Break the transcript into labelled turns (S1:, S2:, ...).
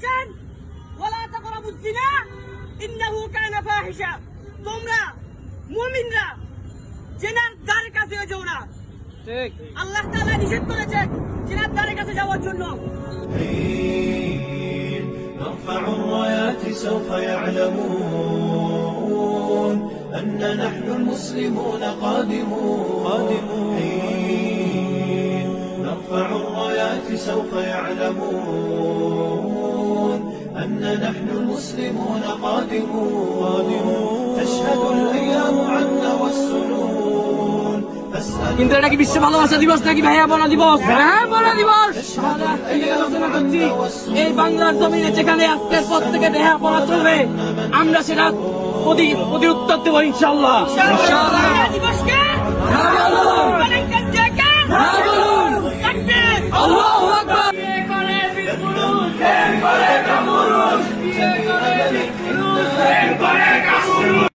S1: বলেছেন ওয়ালা তাকরাবুজ জিনা ইন্নাহু কানা ফাহিশা, তোমরা মুমিনরা জিনার দ্বারের কাছে যেও না। ঠিক, আল্লাহ তাআলা নিষেধ করেছেন জিনার দ্বারের কাছে যাওয়ার জন্য।
S2: نرفع الرايات سوف يعلمون أن نحن المسلمون قادمون. نرفع الرايات سوف يعلمون أن نحن المسلمون قادمون. تشهد الأيام عنا والسنون.
S1: কিন্তু এটা কি বিশ্ব ভালোবাসা দিবস নাকি ভাইয়া বনা দিবস? হ্যাঁ বনা দিবস। আলোচনা করছি এই বাংলার জমিনে যেখানে আজকের পর থেকে দেহা পড়া চলবে, আমরা সেটা প্রতি উত্তর দেবো ইনশাল্লাহ। আল্লাহু আকবার।